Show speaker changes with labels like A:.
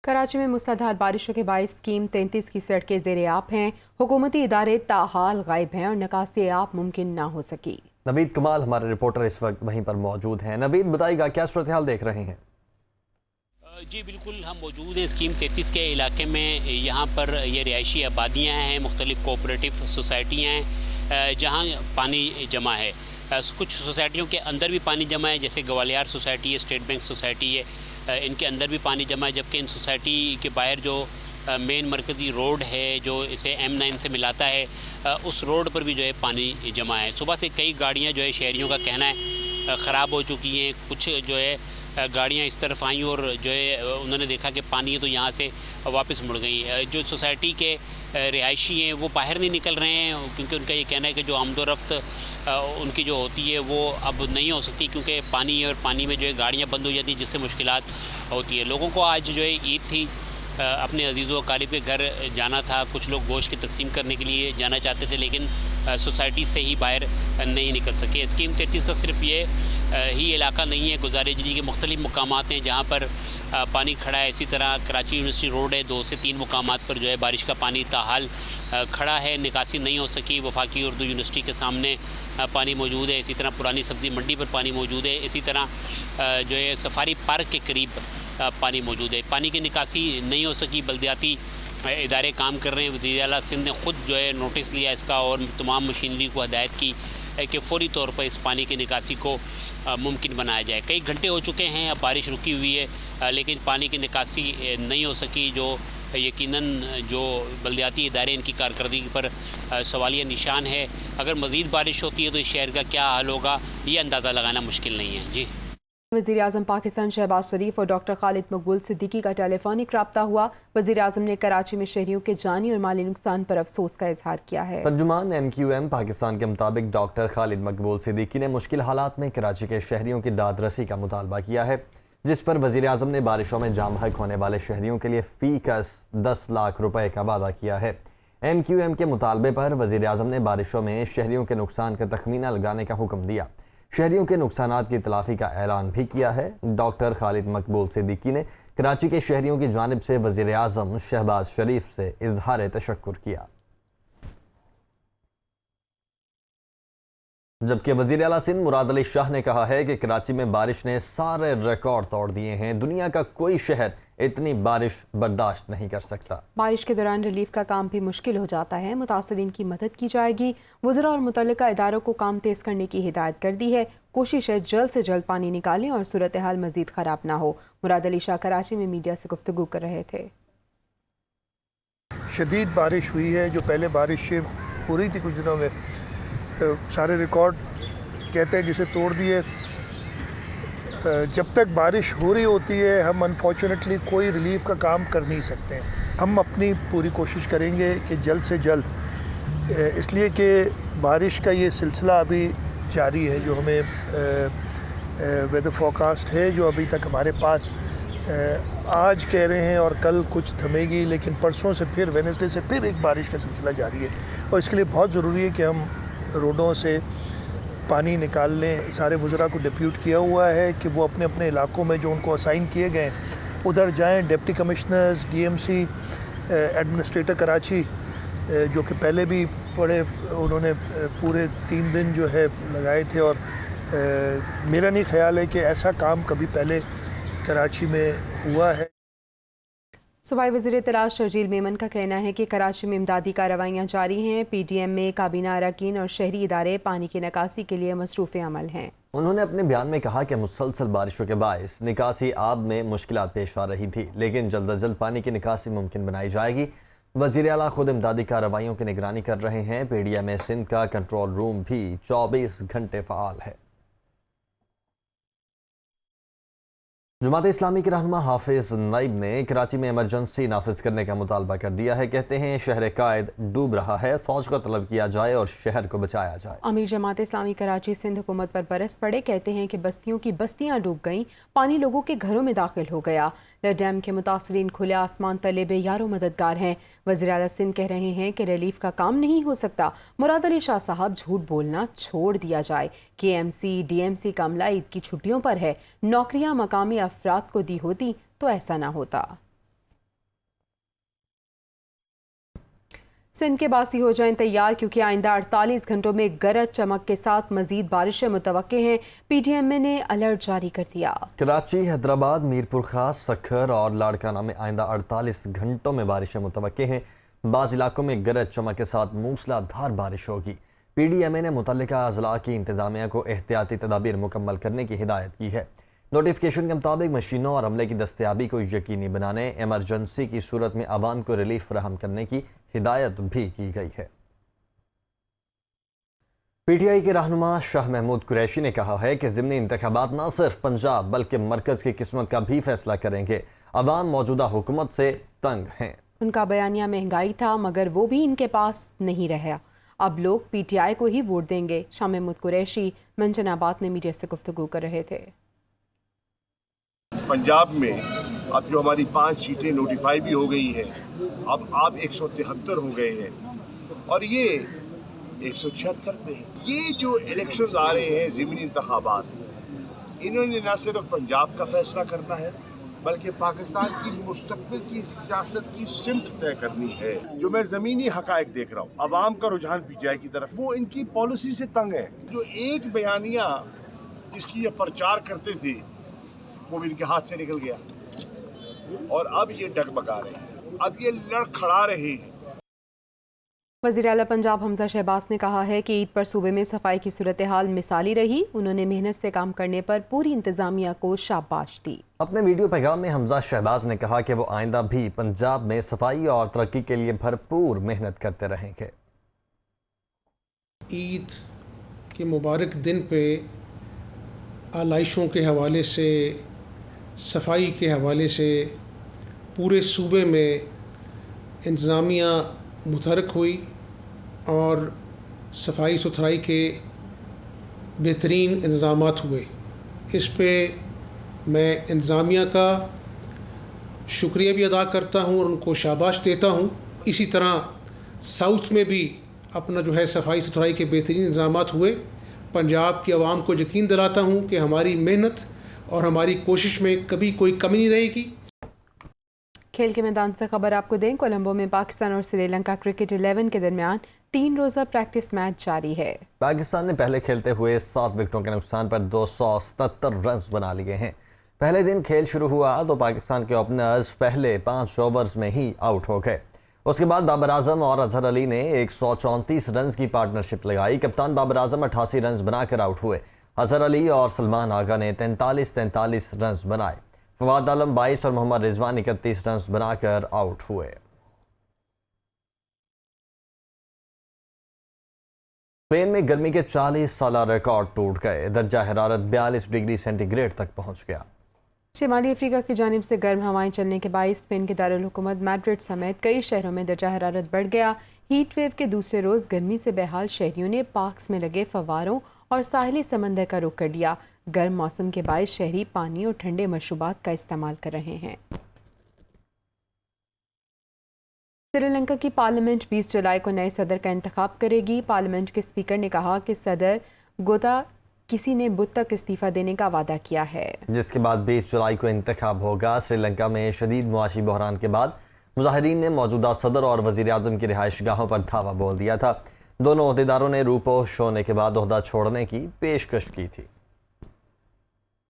A: कराची में मूसलाधार बारिशों के बायस स्कीम 33 की सड़कें ज़ेरे आब हैं। हुकूमती इदारे ताहाल गायब हैं और निकासी आब मुमकिन ना हो सकी।
B: नवीद कमाल हमारे रिपोर्टर इस वक्त वहीं पर मौजूद हैं। नवीद, बताइएगा क्या सूरत हाल देख रहे हैं?
C: जी बिल्कुल, हम मौजूद हैं स्कीम 33 के इलाके में। यहाँ पर ये रिहायशी आबादियाँ हैं, मुख्तलिफ कोऑपरेटिव सोसाइटियाँ हैं जहाँ पानी जमा है। कुछ सोसाइटियों के अंदर भी पानी जमा है, जैसे ग्वालियर सोसाइटी है, स्टेट बैंक सोसाइटी है, इनके अंदर भी पानी जमा है। जबकि इन सोसाइटी के बाहर जो मेन मरकज़ी रोड है जो इसे M9 से मिलाता है, उस रोड पर भी जो है पानी जमा है। सुबह से कई गाड़ियाँ जो है, शहरियों का कहना है, ख़राब हो चुकी हैं। कुछ जो है गाड़ियाँ इस तरफ आईं और जो है उन्होंने देखा कि पानी है तो यहाँ से वापस मुड़ गई। जो सोसाइटी के रिहायशी हैं वो बाहर नहीं निकल रहे हैं, क्योंकि उनका ये कहना है कि जो आमदोरफ्त उनकी जो होती है वो अब नहीं हो सकती, क्योंकि पानी है और पानी में जो है गाड़ियाँ बंद हो जाती हैं, जिससे मुश्किलात होती है। लोगों को आज जो है ईद थी, अपने अजीज़ व अकारीब के घर जाना था। कुछ लोग गोश्त की तकसीम करने के लिए जाना चाहते थे, लेकिन सोसाइटी से ही बाहर नहीं निकल सके। स्कीम 33 का सिर्फ ये ही इलाका नहीं है, गुज़ारे जिले के मुख्तलिफ मुकामात हैं जहाँ पर पानी खड़ा है। इसी तरह कराची यूनिवर्सिटी रोड है, 2 से 3 मुकामात पर जो है बारिश का पानी ताहाल खड़ा है, निकासी नहीं हो सकी। वफाकी उर्दू यूनिवर्सिटी के सामने पानी मौजूद है। इसी तरह पुरानी सब्ज़ी मंडी पर पानी मौजूद है। इसी तरह जो है सफारी पार्क के करीब पानी मौजूद है। पानी की निकासी नहीं हो सकी, बल्दियाती इदारे काम कर रहे हैं। वज़ीर आला सिंध ने ख़ुद जो है नोटिस लिया इसका और तमाम मशीनरी को हदायत की कि फ़ौरी तौर पर इस पानी की निकासी को मुमकिन बनाया जाए। कई घंटे हो चुके हैं, अब बारिश रुकी हुई है, लेकिन पानी की निकासी नहीं हो सकी, जो यकीनन जो बल्दियाती इदारे इनकी कारकर्दगी पर सवालिया निशान है। अगर मज़ीद बारिश होती है तो इस शहर का क्या हाल होगा, ये अंदाज़ा लगाना मुश्किल नहीं है। जी,
A: वज़ीर आज़म पाकिस्तान शहबाज शरीफ और डॉक्टर खालिद मकबूल सिद्दीकी का टेलीफोनिक रब्ता हुआ। वज़ीर आज़म ने कराची में शहरियों के जानी और माली नुकसान पर अफसोस का इजहार किया है।
B: तर्जुमान MQM पाकिस्तान के मुताबिक डॉक्टर खालिद मकबूल सिद्दीकी ने मुश्किल हालात में कराची के शहरियों की दादरसी का मुतालबा किया है, जिस पर वज़ीर आज़म ने बारिशों में जाम हक होने वाले शहरियों के लिए फ़ी कस 10 लाख रुपए का वादा किया है। MQM के मुतालबे पर वज़ीर आज़म ने बारिशों में शहरियों के नुकसान का तखमीना लगाने का हुक्म दिया। शहरियों के नुकसानात की तलाफी का ऐलान भी किया है। डॉक्टर खालिद मकबूल सिद्दीकी ने कराची के शहरियों की जानिब से वज़ीर आज़म शहबाज शरीफ से इजहार तशक्कुर किया। जबकि वज़ीर आला सिंध मुराद अली शाह ने कहा है कि कराची में बारिश ने सारे रिकॉर्ड तोड़ दिए हैं। दुनिया का कोई शहर इतनी बारिश बर्दाश्त नहीं कर सकता।
A: बारिश के दौरान रिलीफ का काम भी मुश्किल हो जाता है। मुतासरीन की मदद की जाएगी। वज़रा और मुतल्लिका इदारों को काम तेज़ करने की हिदायत कर दी है। कोशिश है जल्द से जल्द पानी निकालें और सूरत हाल मज़ीद ख़राब ना हो। मुराद अली शाह कराची में मीडिया से गुफ्तगू कर रहे थे।
D: शदीद बारिश हुई है, जो पहले बारिश हो रही थी कुछ दिनों में, सारे रिकॉर्ड कहते हैं जिसे तोड़ दिए। जब तक बारिश हो रही होती है हम अनफॉर्चुनेटली कोई रिलीफ का काम कर नहीं सकते। हम अपनी पूरी कोशिश करेंगे कि जल्द से जल्द, इसलिए कि बारिश का ये सिलसिला अभी जारी है। जो हमें वेदर फोरकास्ट है जो अभी तक हमारे पास आज कह रहे हैं और कल कुछ थमेगी, लेकिन परसों से फिर वेडनेसडे से फिर एक बारिश का सिलसिला जारी है। और इसके लिए बहुत ज़रूरी है कि हम रोडों से पानी निकाल लें। सारे वज़रा को डिप्यूट किया हुआ है कि वो अपने अपने इलाकों में जो उनको असाइन किए गए उधर जाएं। Deputy commissioners, DMC, administrator Karachi, जो कि पहले भी बड़े उन्होंने पूरे 3 दिन जो है लगाए थे, और मेरा नहीं ख्याल है कि ऐसा काम कभी पहले कराची में हुआ है।
A: सूबाई वज़ीर इत्तलात शर्जील मेमन का कहना है कि कराची में इमदादी कार्रवाइयाँ जारी हैं। PDM में काबीना अरकान और शहरी इदारे पानी की निकासी के लिए मसरूफ़ अमल हैं।
B: उन्होंने अपने बयान में कहा कि मुसलसल बारिशों के बायस निकासी आब में मुश्किलात पेश आ रही थी, लेकिन जल्द अज जल्द पानी की निकासी मुमकिन बनाई जाएगी। वज़ीर आला खुद इमदादी कार्रवाइयों की निगरानी कर रहे हैं। PDM में सिंध का कंट्रोल रूम भी 24 घंटे फ़ाल है। जमात इस्लामी के रहनुमा हाफिज नईब ने कराची में इमरजेंसी नाफिज करने का मुतालबा कर दिया है। कहते हैं शहर कायद डूब रहा है, फौज को तलब किया जाए और शहर को बचाया जाए।
A: अमीर जमात इस्लामी कराची सिंध हुकूमत पर बरस पड़े। कहते हैं कि बस्तियों की बस्तियां डूब गईं, पानी लोगों के घरों में दाखिल हो गया। डैम के मुतासरीन खुले आसमान तले बेयारो मददगार हैं। वज़ीर आला सिंध कह रहे हैं कि रिलीफ का काम नहीं हो सकता। मुराद अली शाह साहब झूठ बोलना छोड़ दिया जाए। KMC DMC का अमला ईद की छुट्टियों पर है। नौकरियां मकामी अफराद को दी होती तो ऐसा ना होता। सिंध के बासी हो जाएं तैयार, क्योंकि आइंदा 48 घंटों में गरज चमक के साथ मजीद बारिशें मुतवक्के हैं। PTMA ने अलर्ट जारी कर दिया।
B: कराची, हैदराबाद, मीरपुर खास, सखर और लाड़काना में आइंदा 48 घंटों में बारिशें मुतवक्के हैं। बाज़ इलाकों में गरज चमक के साथ मूसलाधार बारिश होगी। PDMA ने मुतल्लिका अजला की इंतजामिया को एहतियाती तदाबीर मुकम्मल करने की हिदायत की है। नोटिफिकेशन के मुताबिक मशीनों और अमले की दस्तयाबी को यकीनी बनाने, एमरजेंसी की सूरत में आवाम को रिलीफ फराहम करने की हिदायत भी की गई है। PTI के रहनुमा शाह महमूद कुरैशी ने कहा है कि ज़िमनी इंतखाबात न सिर्फ पंजाब बल्कि मरकज़ की किस्मत का भी फैसला करेंगे। अवाम मौजूदा हुकूमत से तंग हैं।
A: उनका बयानिया महंगाई था, मगर वो भी इनके पास नहीं रहा। अब लोग PTI को ही वोट देंगे। शाह महमूद कुरैशी मंजनाबाद में मीडिया से गुफ्तगू कर रहे थे।
E: पंजाब में अब जो हमारी 5 सीटें नोटिफाई भी हो गई हैं, अब आप 173 हो गए हैं और ये 176 पे है। ये जो इलेक्शंस आ रहे हैं ज़िमनी इंतखाबात, इन्होंने न सिर्फ पंजाब का फैसला करना है बल्कि पाकिस्तान की मुस्तकबिल की सियासत की सिमत तय करनी है। जो मैं ज़मीनी हक़ाइक़ देख रहा हूँ, अवाम का रुझान PTI की तरफ, वो इनकी पॉलिसी से तंग है। जो एक बयानिया जिसकी ये प्रचार करते थे वो भी इनके हाथ से निकल गया और अब ये डगमगा रहे हैं, अब ये लड़खड़ा रहे हैं।
A: वज़ीर आला पंजाब हमजा शहबाज ने कहा है कि ईद पर सूबे में सफाई की सूरत हाल मिसाली रही। उन्होंने मेहनत से काम करने पर पूरी इंतजामिया को शाबाश दी।
B: अपने वीडियो पैगाम में हमजा शहबाज ने कहा कि वो आइंदा भी पंजाब में सफाई और तरक्की के लिए भरपूर मेहनत करते रहेंगे।
F: ईद के मुबारक दिन पे आलाइशों के हवाले से, सफाई के हवाले से पूरे सूबे में इंतज़ामिया मुतहरक हुई और सफाई सुथराई के बेहतरीन इंतज़ामात हुए। इस पे मैं इंतज़ामिया का शुक्रिया भी अदा करता हूँ और उनको शाबाश देता हूँ। इसी तरह साउथ में भी अपना जो है सफाई सुथराई के बेहतरीन इंतज़ामात हुए। पंजाब की आवाम को यकीन दिलाता हूँ कि हमारी मेहनत और हमारी कोशिश में कभी कोई कमी नहीं रहेगी।
A: खेल के मैदान से खबर आपको दें, कोलंबो में पाकिस्तान और श्रीलंका क्रिकेट 11 के दरमियान 3 रोज़ा प्रैक्टिस मैच जारी है।
B: पाकिस्तान ने पहले खेलते हुए 7 विकेटों के नुकसान पर 277 रन बना लिए हैं। पहले दिन खेल शुरू हुआ तो पाकिस्तान के ओपनर्स पहले 5 ओवर्स में ही आउट हो गए। उसके बाद बाबर आजम और अजहर अली ने 134 रन की पार्टनरशिप लगाई। कप्तान बाबर आजम 88 रन बनाकर आउट हुए। अजहर अली और सलमान आगा ने 43 रन बनाए। फवाद आलम 22 और मोहम्मद रिजवान 31 रन बनाकर आउट हुए। स्पेन में गर्मी के 40 साला रिकॉर्ड टूट गए। दर्जा हरारत 42 डिग्री सेंटीग्रेड तक पहुंच गया।
A: शिमाली अफ्रीका की जानिब से गर्म हवाएं चलने के बायस स्पेन के दारुल हुकूमत मैड्रिड समेत कई शहरों में दर्जा हरारत बढ़ गया। हीट वेव के दूसरे रोज़ गर्मी से बेहाल शहरियों ने पार्क्स में लगे फव्वारों और साहिली समंदर का रुख कर लिया। गर्म मौसम के बायस शहरी पानी और ठंडे मशरूबात का इस्तेमाल कर रहे हैं। श्रीलंका की पार्लियामेंट 20 जुलाई को नए सदर का इंतखाब करेगी। पार्लियामेंट के स्पीकर ने कहा कि सदर गोता किसी ने बुध तक इस्तीफा देने का वादा किया है,
B: जिसके बाद 20 जुलाई को इंतखाब होगा। श्रीलंका में शदीद मुआशी बहरान के बाद मुजाहिरीन ने मौजूदा सदर और वज़ीर आज़म की रिहाइश गाहों पर धावा बोल दिया था। दोनों ओहदेदारों ने रूपोश होने के बाद ओहदा छोड़ने की पेशकश की थी।